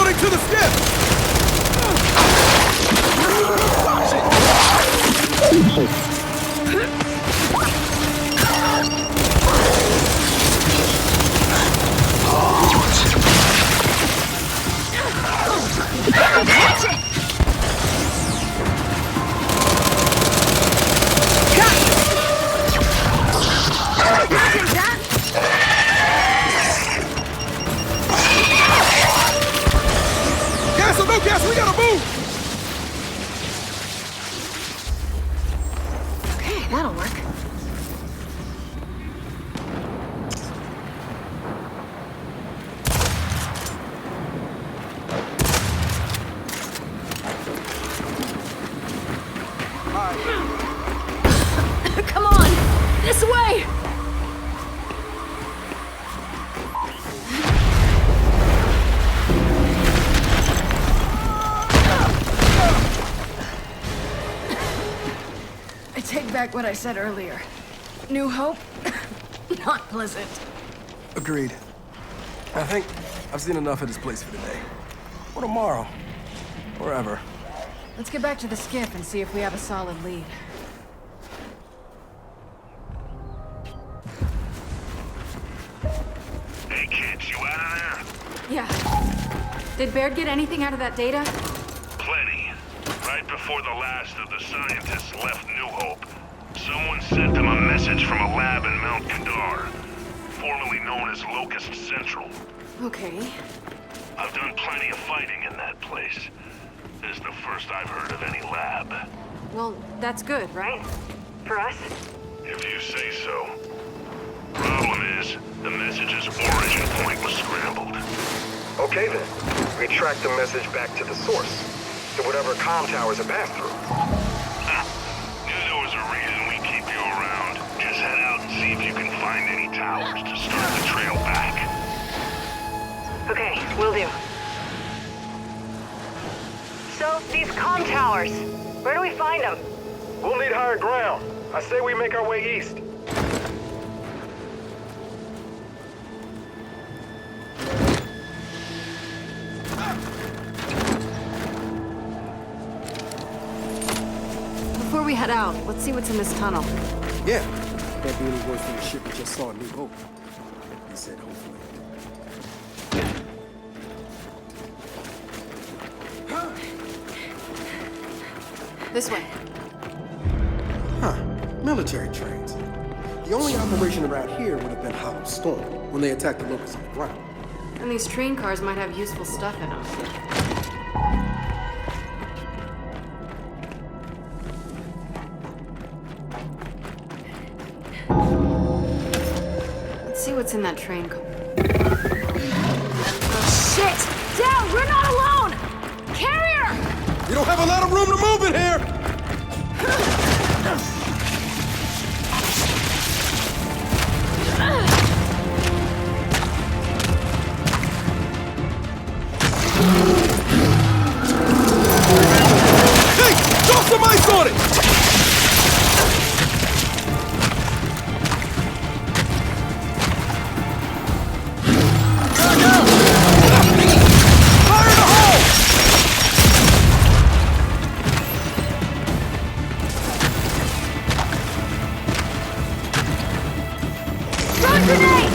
Reloading to the skiff! Gas or no gas, we gotta move! Okay, that'll work. Come on! This way! I take back what I said earlier. New Hope? Not pleasant. Agreed. I think I've seen enough of this place for today. Or tomorrow. Or ever. Let's get back to the skiff and see if we have a solid lead. Hey kids, you out of there? Yeah. Did Baird get anything out of that data? Plenty. Right before the last of the scientists left New Hope, someone sent them a message from a lab in Mount Kadar, formerly known as Locust Central. Okay. I've done plenty of fighting in that place. This is the first I've heard of any lab. Well, that's good, right? For us? If you say so. Problem is, the message's origin point was scrambled. Okay then. We track the message back to the source. To whatever comm towers it passed through. Knew there was a reason we keep you around. Just head out and see if you can find any towers to start the trail back. Okay, will do. So, these comm towers, where do we find them? We'll need higher ground. I say we make our way east. Before we head out, let's see what's in this tunnel. Yeah. Can't be any worse than the ship we just saw in New Hope. He said hopefully. This way. Huh. Military trains. The only operation around here would have been Hollow Storm, when they attacked the locals on the ground. And these train cars might have useful stuff in them. Let's see what's in that train car. Oh, shit! Down! We're not alone! Carrier! You don't have a lot of room to move in here! Hey! Drop some ice on it! Back out! Fire in the hole! Front grenade!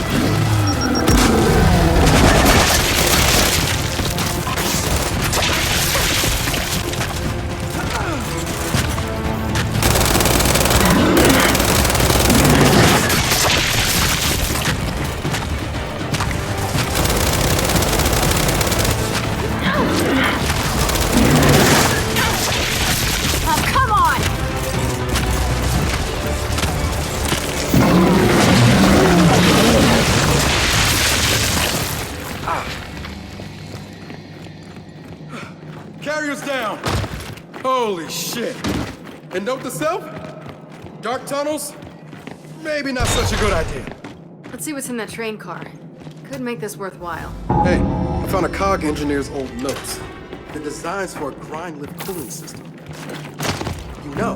Oh, come on! Carrier's down! Holy shit! And note to self? Dark tunnels? Maybe not such a good idea. Let's see what's in that train car. Could make this worthwhile. Hey, I found a COG engineer's old notes. The designs for a grind lift cooling system. You know,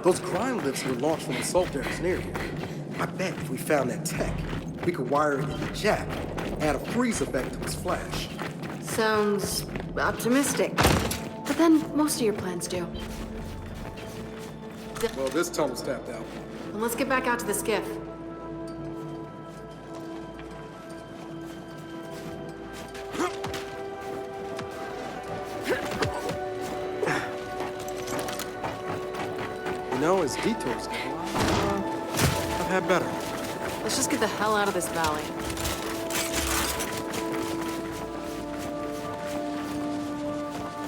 those grind lifts were launched from assault areas near here. I bet if we found that tech, we could wire it in the jack, add a freeze effect to its flash. Sounds optimistic. But then most of your plans do. Well, this tunnel's tapped out. Well, let's get back out to the skiff. You know, as detours go, I've had better. Let's just get the hell out of this valley.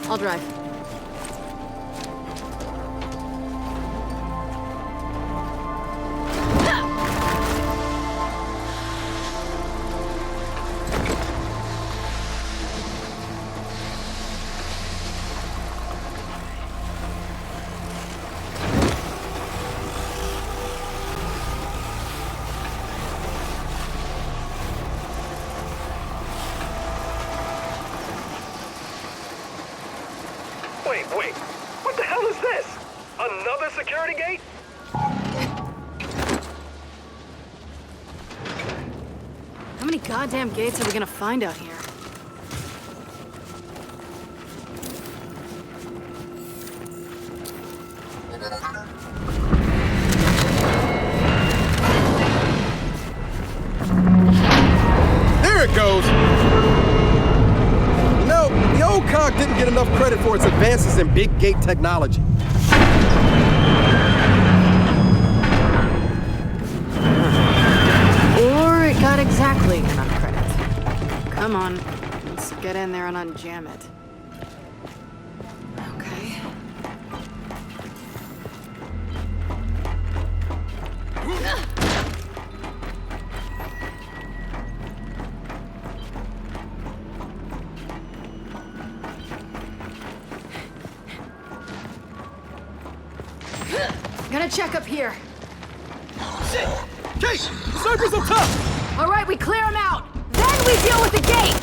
I'll drive. Wait. What the hell is this? Another security gate? How many goddamn gates are we gonna find out here? There it goes! You know, the old cog didn't get enough credit for its advances in big gate technology. Or it got exactly enough credit. Come on, let's get in there and unjam it. Okay. Gonna check up here. Kate! Snipers up top! All right, we clear them out. Then we deal with the gate.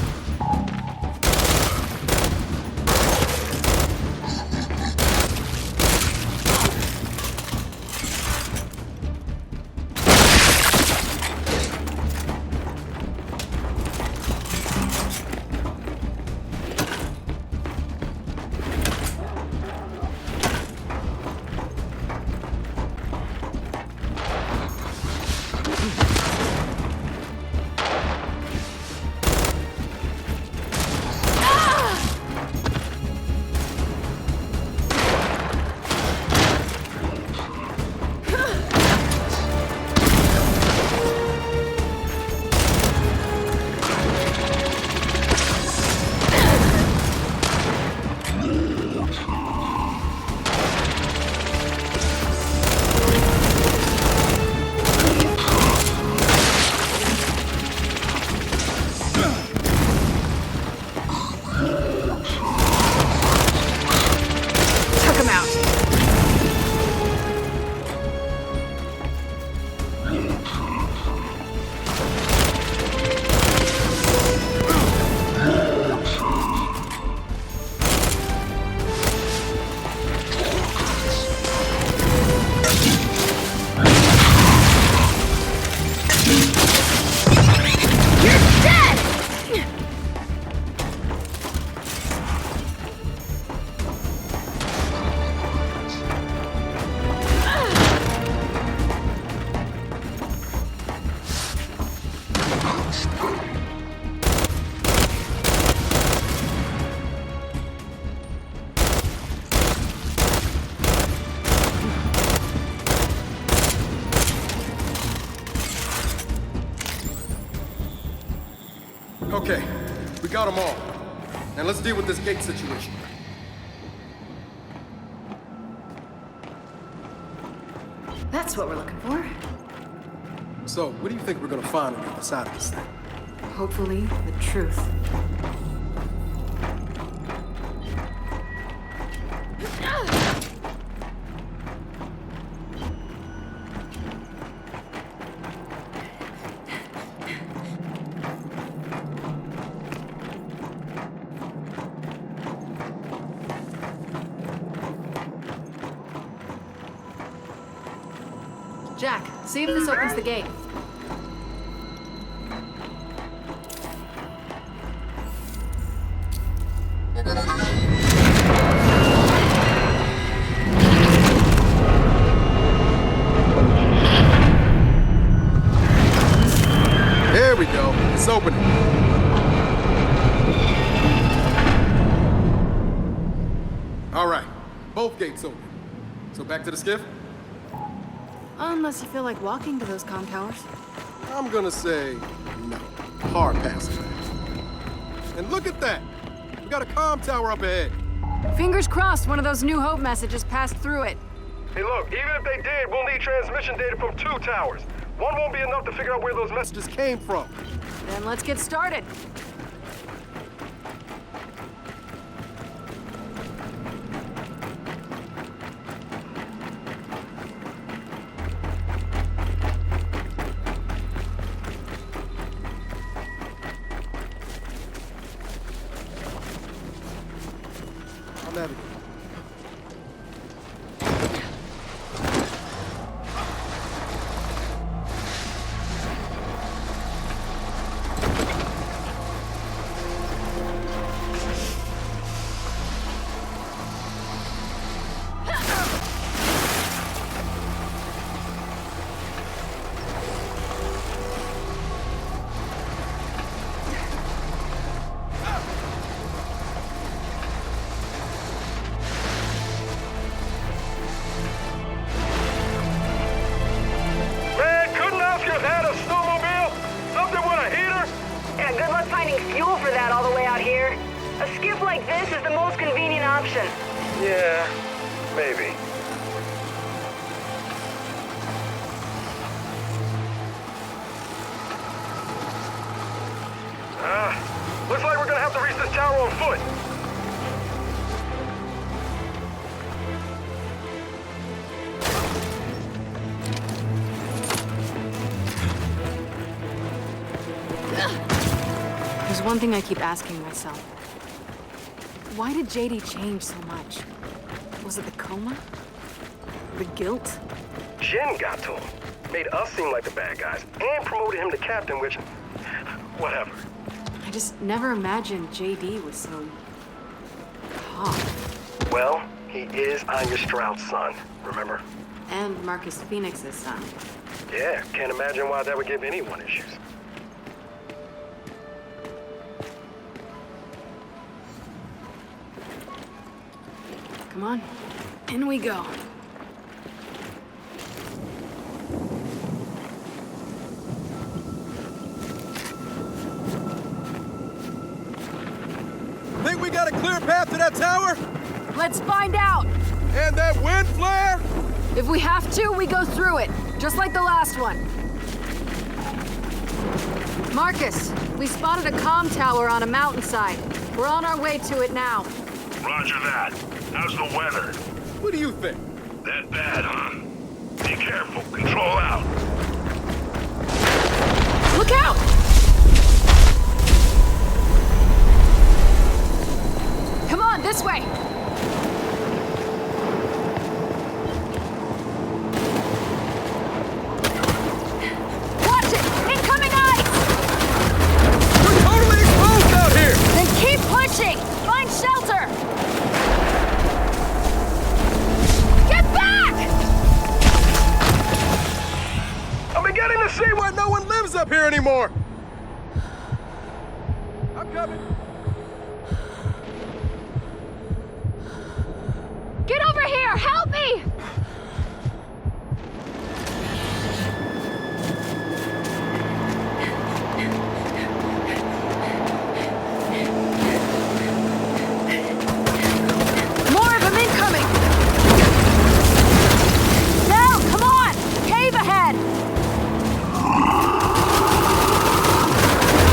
Okay, we got them all. Now let's deal with this gate situation. That's what we're looking for. So, what do you think we're gonna find on the other side of this thing? Hopefully, the truth. Jack, see if this opens the gate. opening. All right, both gates open. So back to the skiff? Unless you feel like walking to those comm towers. I'm gonna say no. Hard pass. And look at that! We got a comm tower up ahead. Fingers crossed one of those New Hope messages passed through it. Hey, look, even if they did, we'll need transmission data from 2 towers. One won't be enough to figure out where those messages Just came from. Then let's get started. I'll navigate. Man, couldn't ask you had a snowmobile? Something with a heater? Yeah, good luck finding fuel for that all the way out here. A skiff like this is the most convenient option. Yeah, maybe. Looks like we're gonna have to reach this tower on foot. There's one thing I keep asking myself. Why did JD change so much? Was it the coma? The guilt? Jin got to him. Made us seem like the bad guys, and promoted him to captain, which... whatever. I just never imagined JD was so... tough. Well, he is Anya Stroud's son, remember? And Marcus Phoenix's son. Yeah, can't imagine why that would give anyone issues. Come on, in we go. Think we got a clear path to that tower? Let's find out! And that wind flare? If we have to, we go through it, just like the last one. Marcus, we spotted a comm tower on a mountainside. We're on our way to it now. Roger that. How's the weather? What do you think? That bad, huh? Be careful. Control out. Look out! Come on, this way! Watch it! Incoming ice! We're totally exposed out here! Then keep pushing! Find shelter! Get back! I'm beginning to see why no one lives up here anymore! I'm coming. Get over here! Help me! More of them incoming! Now, come on! Cave ahead!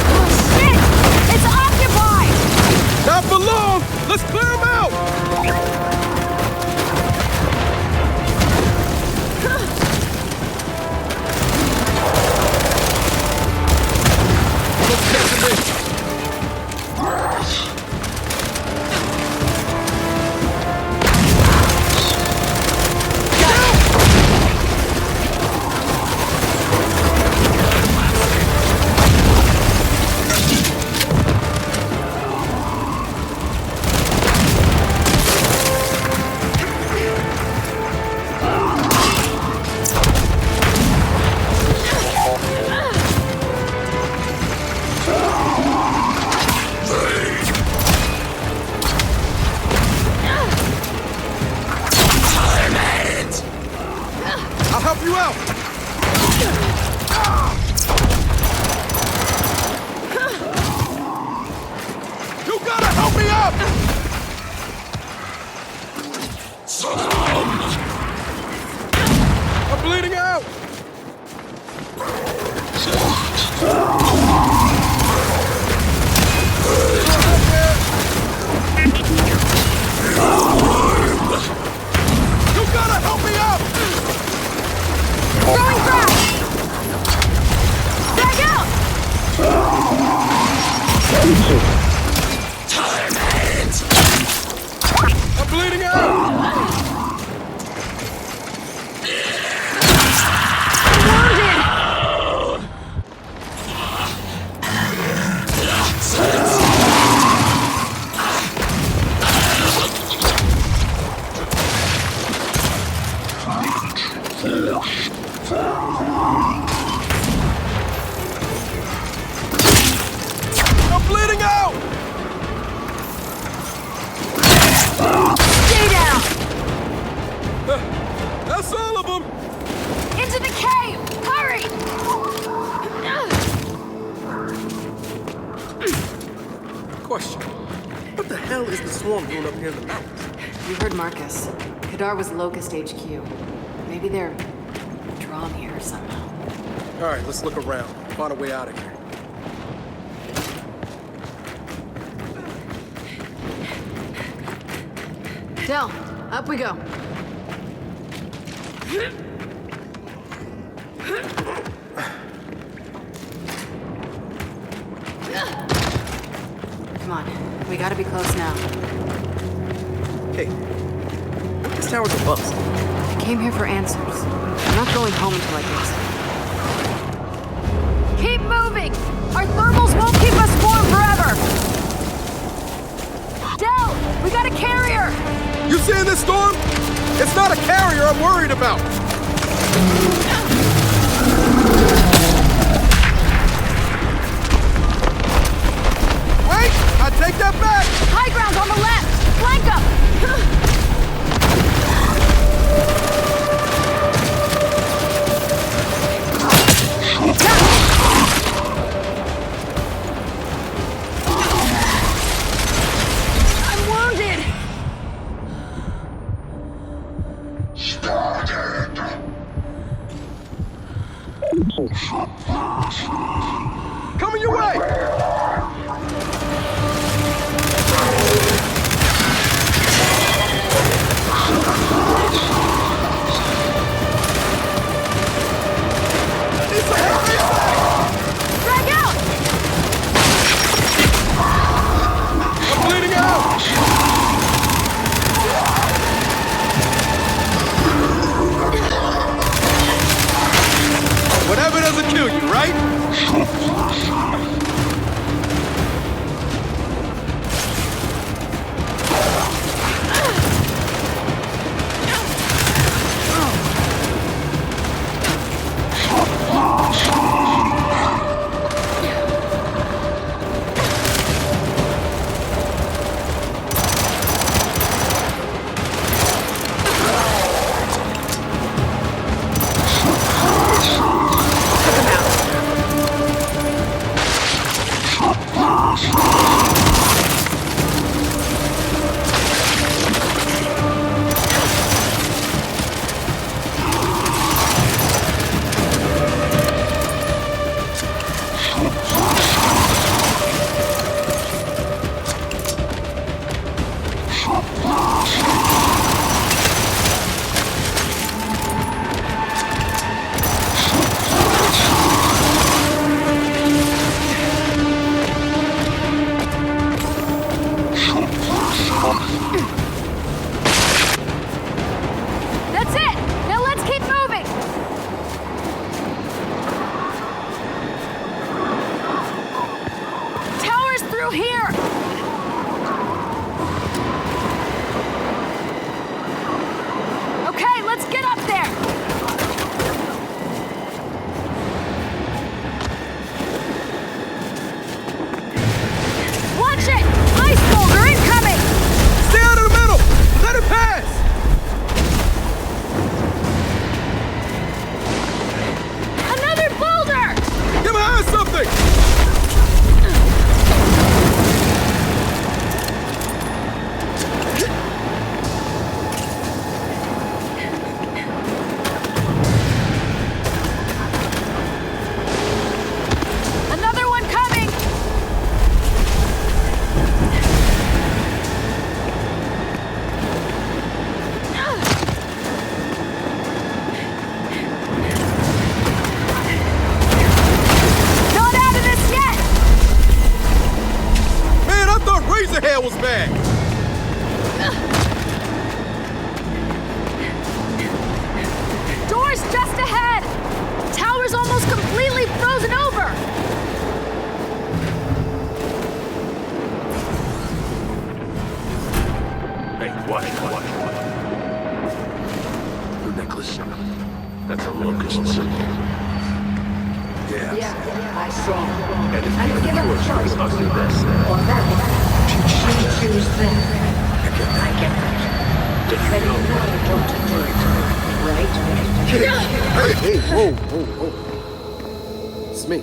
Oh, shit! It's occupied! Not for long! Let's clear them out! You gotta help me up! I'm bleeding out! You gotta help me up! Throwing frag! Frag out! I'm bleeding out! I'm bleeding out! Stay down! That's all of them! Into the cave! Hurry! Question. What the hell is the swarm doing up here in the mountains? You heard Marcus. Kadar was Locust HQ. Maybe they're drawn here somehow. All right, let's look around. Find a way out of here. Del, up we go. Come on, we gotta be close now. Hey, this tower's a bust. I came here for answers. I'm not going home until I get some. Keep moving! Our thermals won't keep us warm forever! Del, we got a carrier! You seeing this storm? It's not a carrier I'm worried about. Wait! I take that back! High ground on the left! Flank up! I'm wounded! Coming your way! Drag out! I'm bleeding out! Whatever doesn't kill you, right? I see. And given a choice between us or that, she choose them. I get that. But you know I don't do it, right? Hey, whoa. It's me.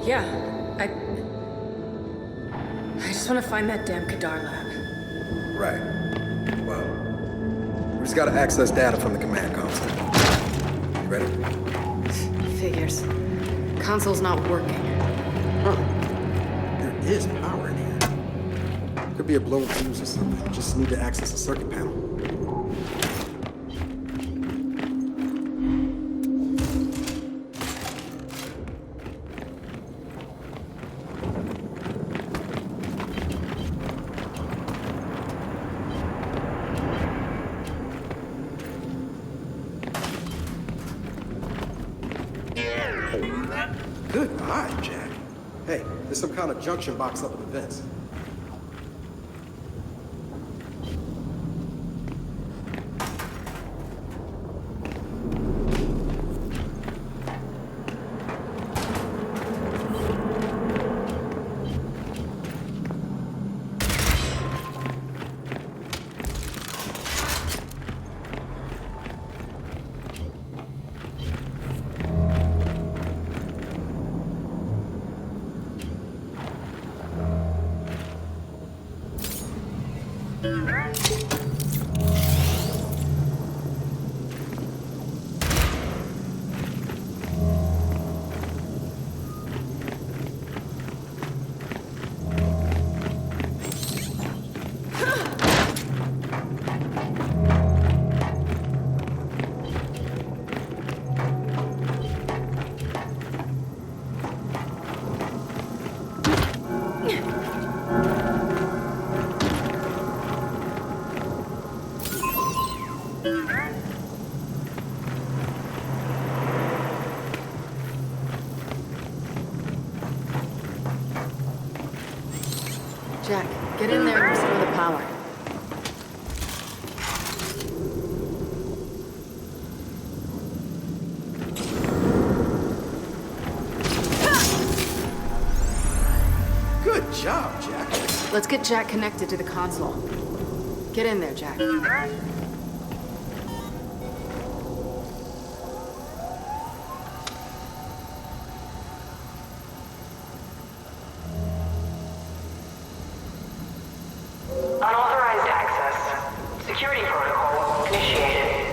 Yeah, I just want to find that damn Kadar lab. Right. Well, we just gotta access data from the command console. You ready? Figures. Console's not working. Huh. There is power in here. Could be a blown fuse or something. Just need to access the circuit panel. Good eye, Jack. Hey, there's some kind of junction box up in the vents. Jack, get in there and restore the power. Good job, Jack. Let's get Jack connected to the console. Get in there, Jack. Unauthorized access. Security protocol initiated.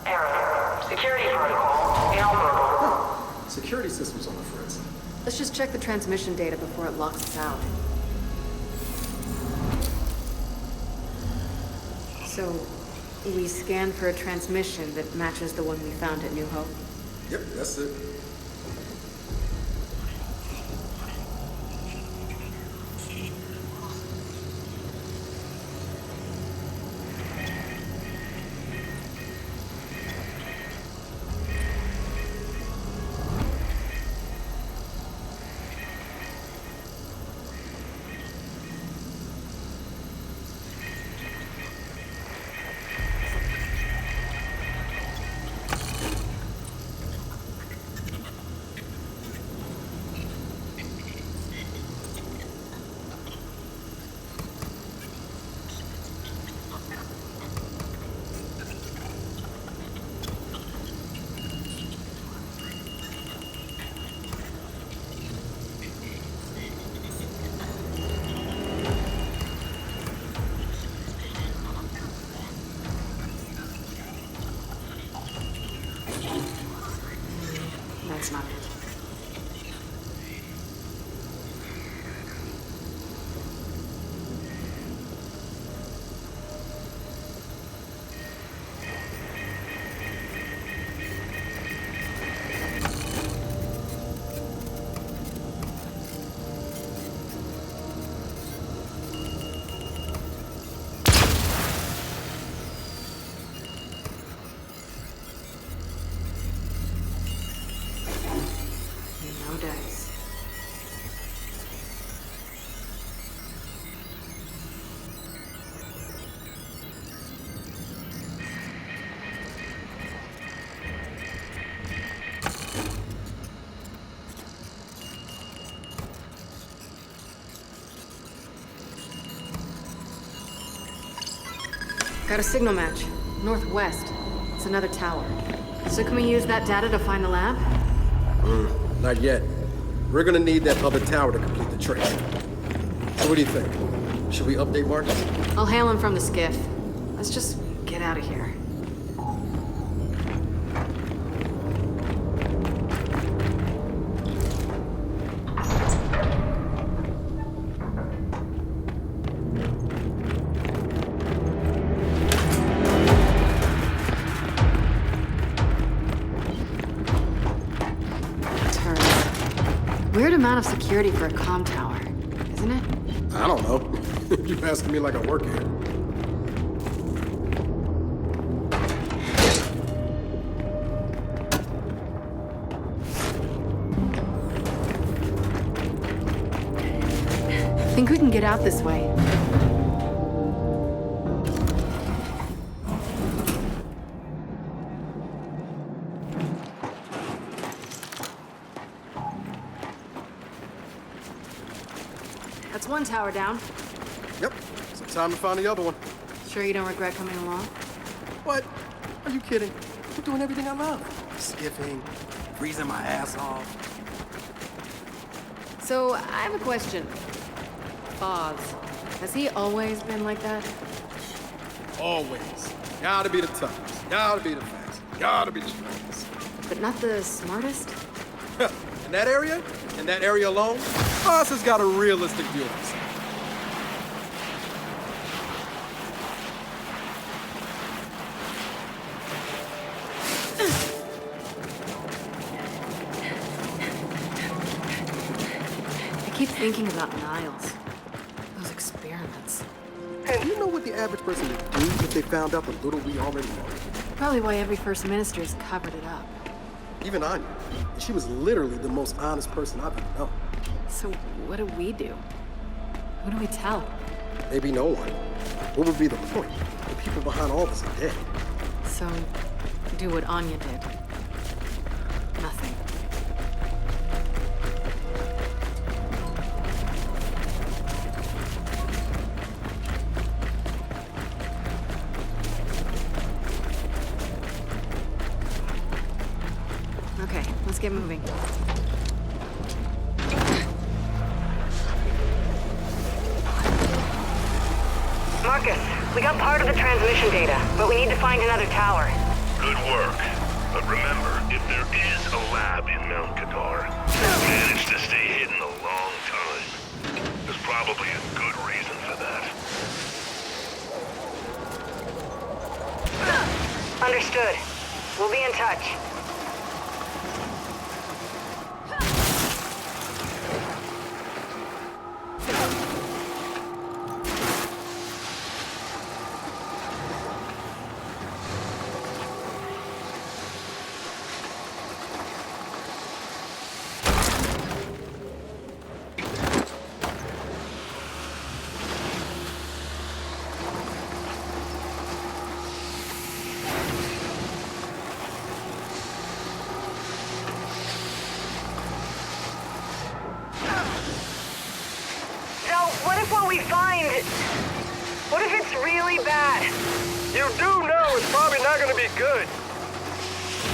Error. Security protocol inoperable. Security systems on the fritz. Let's just check the transmission data before it locks us out. So, we scanned for a transmission that matches the one we found at New Hope. Yep, that's it. That's not it. Got a signal match. Northwest. It's another tower. So can we use that data to find the lab? Not yet. We're gonna need that other tower to complete the trace. So what do you think? Should we update Marcus? I'll hail him from the skiff. Let's just get out of here. Weird amount of security for a comm tower, isn't it? I don't know. You're asking me like I work here. Think we can get out this way? That's one tower down. Yep. So time to find the other one. Sure you don't regret coming along? What? Are you kidding? I'm doing everything I love. Skiffing, freezing my ass off. So, I have a question. Foz, has he always been like that? Always. Gotta be the toughest. Gotta be the fastest. Gotta be the strongest. But not the smartest? In that area alone, Foz has got a realistic view of himself. I keep thinking about Niles. Those experiments. And do you know what the average person would do if they found out the little we already know? Probably why every First Minister's covered it up. Even I knew. And she was literally the most honest person I've ever known. So what do we do? Who do we tell? Maybe no one. What would be the point? The people behind all this are dead. So, do what Anya did. Nothing. Okay, let's get moving. Marcus, we got part of the transmission data, but we need to find another tower. Good work. But remember, if there is a lab in Mount Kadar, it's managed to stay hidden a long time. There's probably a good reason for that. Understood. We'll be in touch. What if it's really bad? You do know it's probably not gonna be good.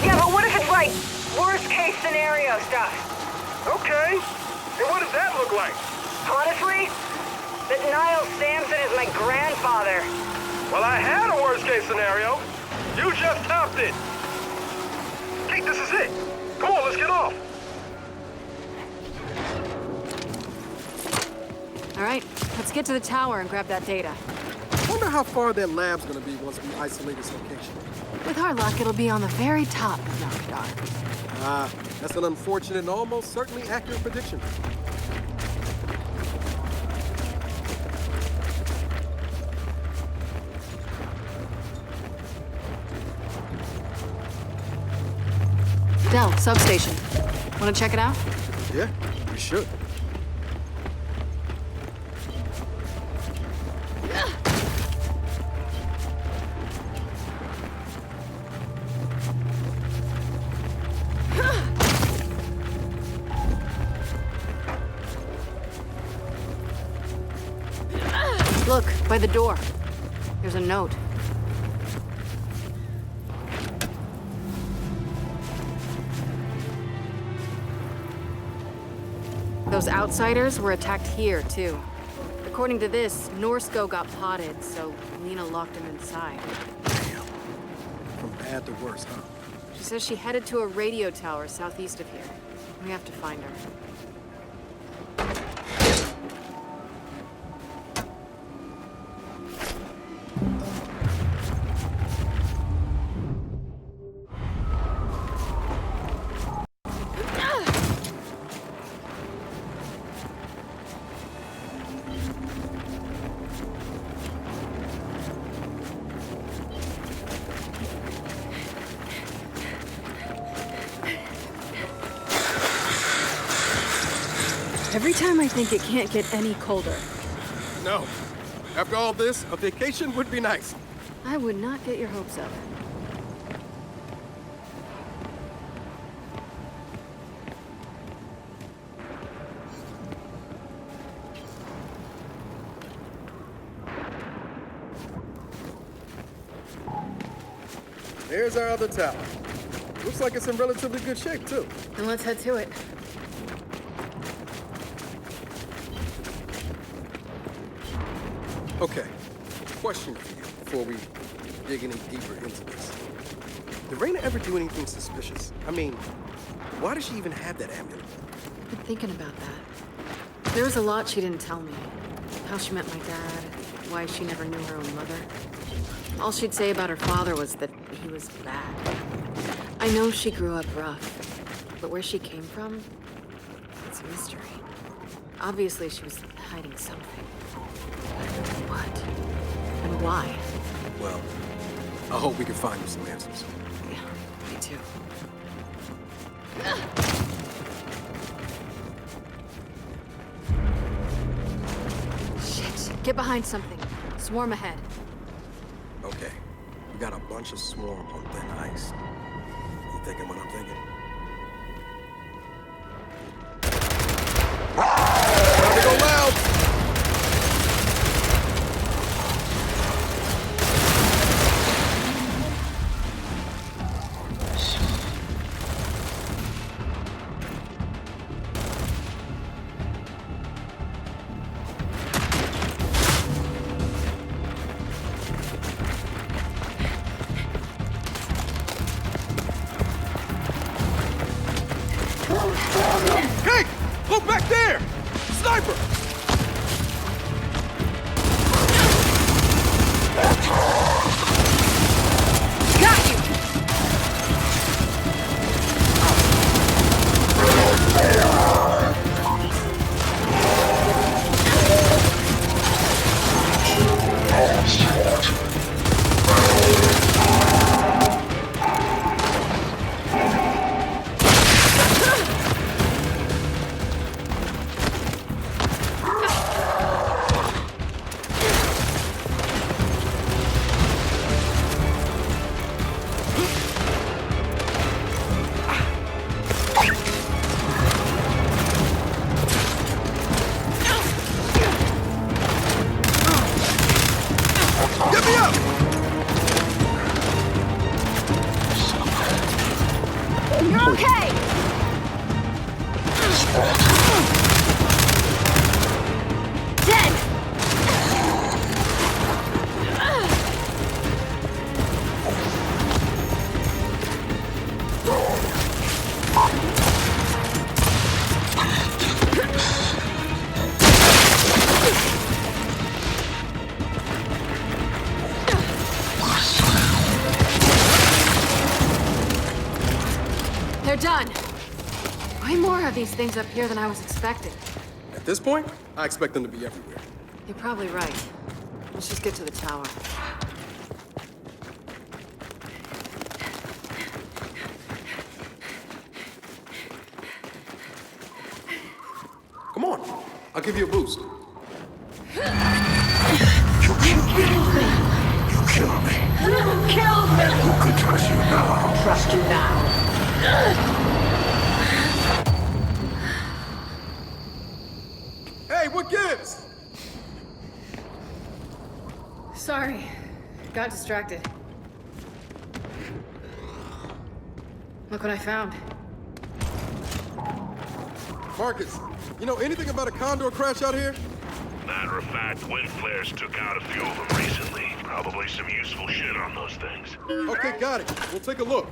Yeah, but what if it's like worst case scenario stuff? Okay. And what does that look like? Honestly, that Niles Samson is my grandfather. Well, I had a worst case scenario. You just topped it. Hey, this is it. Come on, let's get off. All right, let's get to the tower and grab that data. Wonder how far that lab's gonna be once we isolate its location. With our luck, it'll be on the very top of Mount Kadar. Ah, that's an unfortunate and almost certainly accurate prediction. Del, substation. Want to check it out? Yeah, we should. Look, by the door. There's a note. Those outsiders were attacked here, too. According to this, Norsko got potted, so Lena locked him inside. Damn. From bad to worse, huh? She says she headed to a radio tower southeast of here. We have to find her. Every time I think it can't get any colder. No. After all this, a vacation would be nice. I would not get your hopes up. Here's our other tower. Looks like it's in relatively good shape, too. Then let's head to it. Okay, question for you before we dig any deeper into this. Did Raina ever do anything suspicious? I mean, why does she even have that amulet? I've been thinking about that. There was a lot she didn't tell me. How she met my dad, why she never knew her own mother. All she'd say about her father was that he was bad. I know she grew up rough, but where she came from, it's a mystery. Obviously, she was hiding something. What? And why? Well, I hope we can find you some answers. Yeah, me too. Shit, get behind something. Swarm ahead. Okay, we got a bunch of swarm on thin ice. You thinking what I'm thinking? Time to go loud! Hey! Look back there! Sniper! Got you! Get me up! You're okay! Dead! They're done. Way more of these things up here than I was expecting. At this point, I expect them to be everywhere. You're probably right. Let's just get to the tower. Come on, I'll give you a boost. Kill me! Who can trust you now? Trust you now. Hey, what gives? Sorry. Got distracted. Look what I found. Marcus, you know anything about a Condor crash out here? Matter of fact, wind flares took out a few of them recently. Probably some useful shit on those things. Okay, got it. We'll take a look.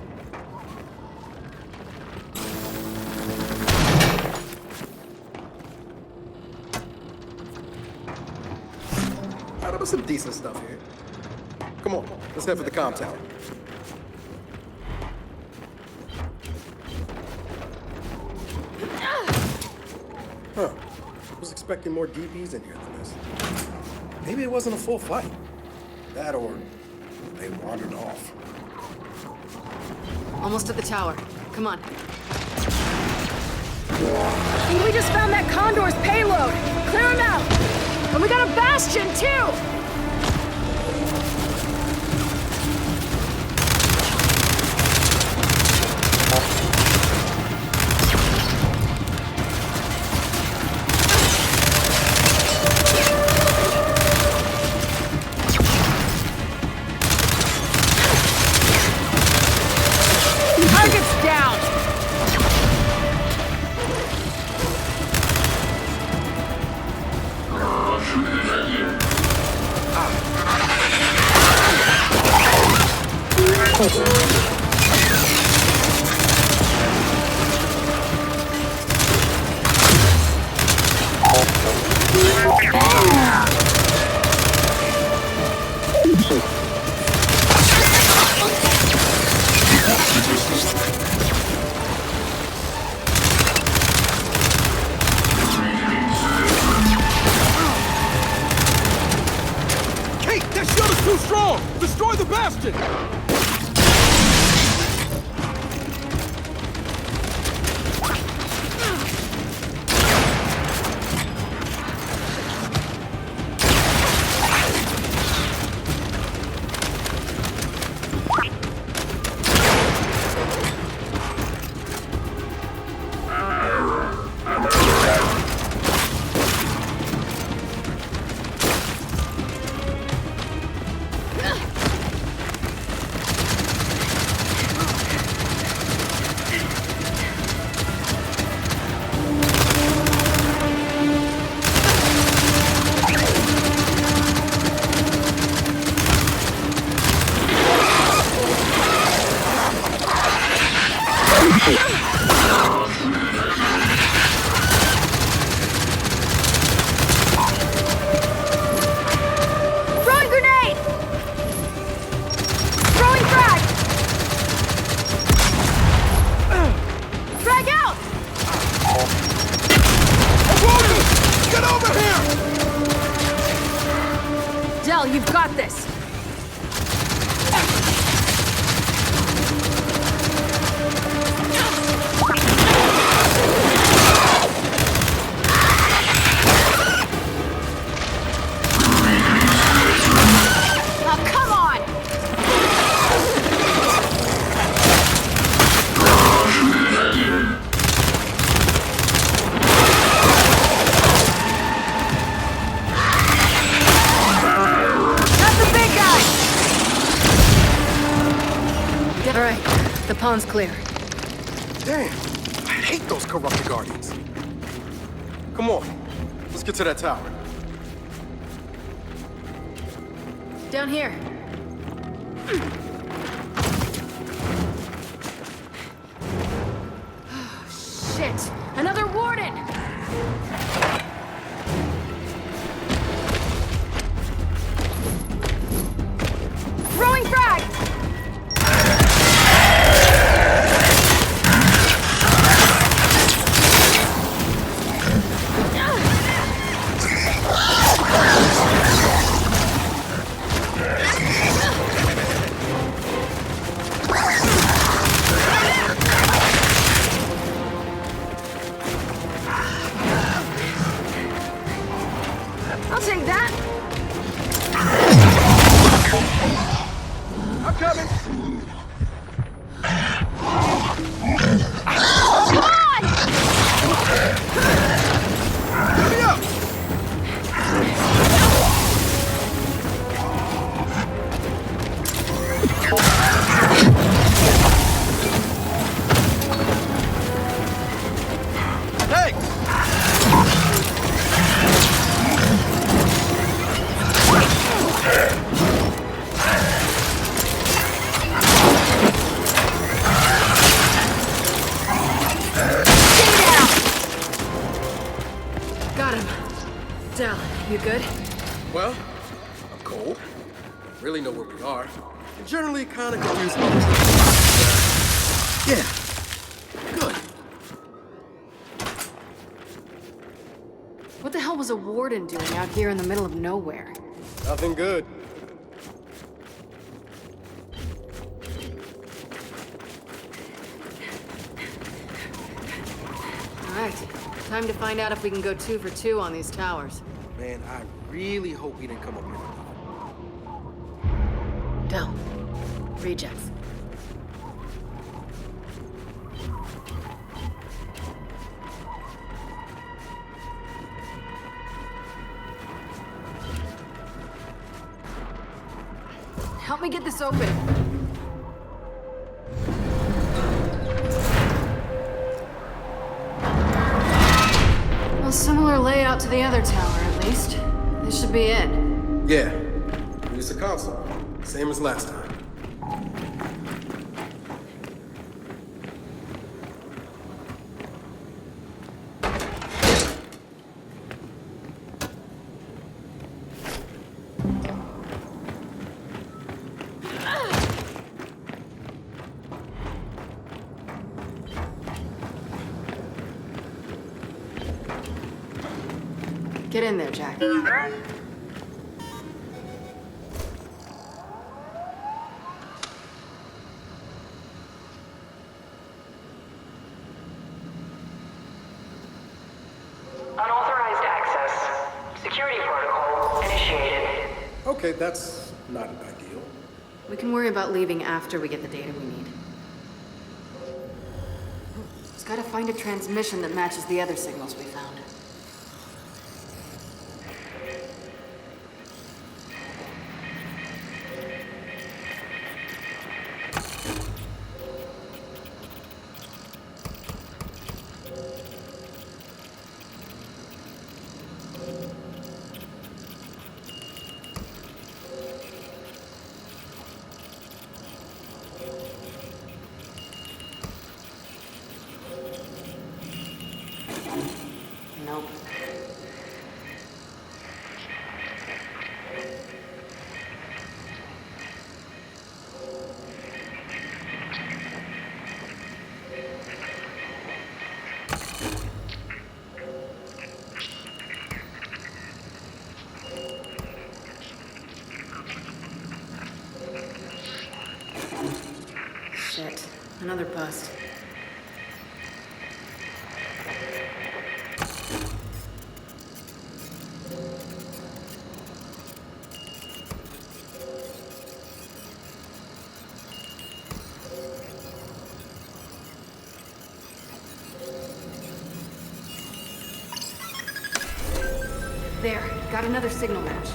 There was some decent stuff here. Come on, let's head for the comm tower. Huh. I was expecting more DBs in here than this. Maybe it wasn't a full fight. That or they wandered off. Almost at the tower. Come on. I think we just found that Condor's payload. Clear him out. And we got a Bastion, too! Target's down! Kate, that shield is too strong! Destroy the Bastion! Throwing grenade! Throwing frag! Frag out! Get over here! Del, you've got this! Oh, come on! That's a big guy! All right, the pond's clear. Damn, I hate those corrupted guardians. Come on, let's get to that tower. Down here. Shit! Another warden! Throwing frag! Del, you good? Well, I'm cold. Really know where we are. And generally kind of confused about this. Yeah. Good. What the hell was a warden doing out here in the middle of nowhere? Nothing good. All right, time to find out if we can go 2 for 2 on these towers. Man, I really hope he didn't come up here. Del, rejects. Help me get this open. Well, similar layout to the other tower, at least. This should be it. Yeah. Use the console. Same as last time. Get in there, Jack. Unauthorized access. Security protocol initiated. Okay, that's not an ideal. We can worry about leaving after we get the data we need. Just gotta find a transmission that matches the other signals we found. Nope. Shit. Another bust. There, got another signal match.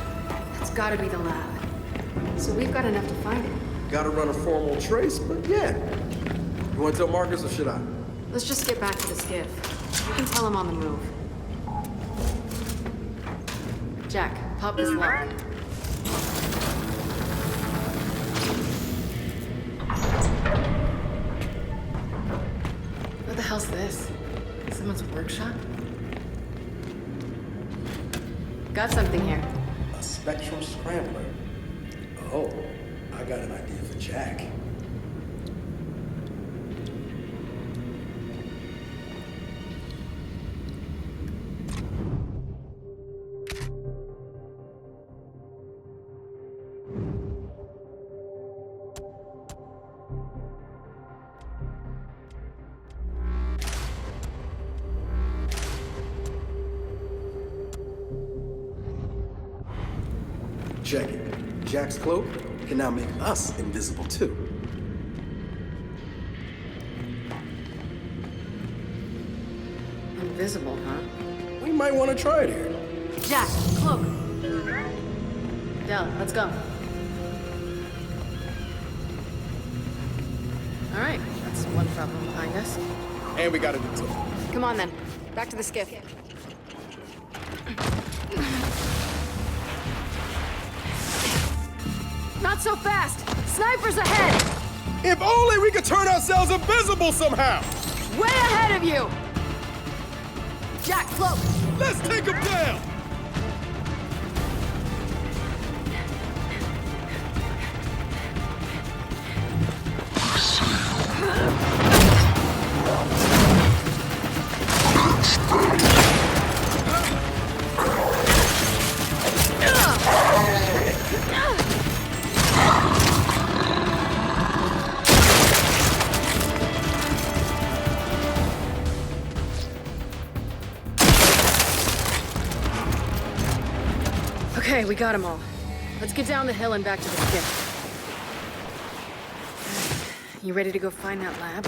That's gotta be the lab. So we've got enough to find it. Gotta run a formal trace, but yeah. You wanna tell Marcus or should I? Let's just get back to the skiff. We can tell him on the move. Jack, pop this lock. What the hell's this? Someone's workshop? Got something here. A spectrum scrambler. Oh, I got an idea for Jack. Check it. Jack's cloak can now make us invisible too. Invisible, huh? We might want to try it here. Jack, cloak. Del, let's go. All right, that's one problem behind us. And we gotta do two. Come on then, back to the skiff. Not so fast! Snipers ahead! If only we could turn ourselves invisible somehow! Way ahead of you! Jack, cloak! Let's take them down! Okay, we got them all. Let's get down the hill and back to the skip. You ready to go find that lab?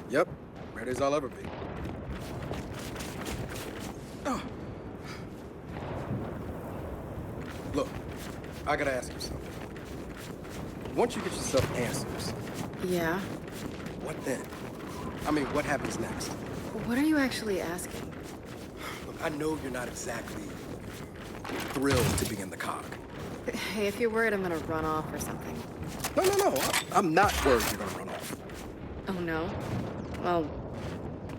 Yep, ready as I'll ever be. Oh. Look, I gotta ask you something. Once you get yourself answers, Yeah? what then? I mean, what happens next? What are you actually asking? Look, I know you're not exactly thrilled to be in the cog. Hey, if you're worried I'm gonna run off or something. No. I'm not worried you're gonna run off. Oh, no? Well,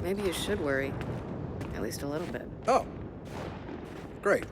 maybe you should worry. At least a little bit. Oh, great.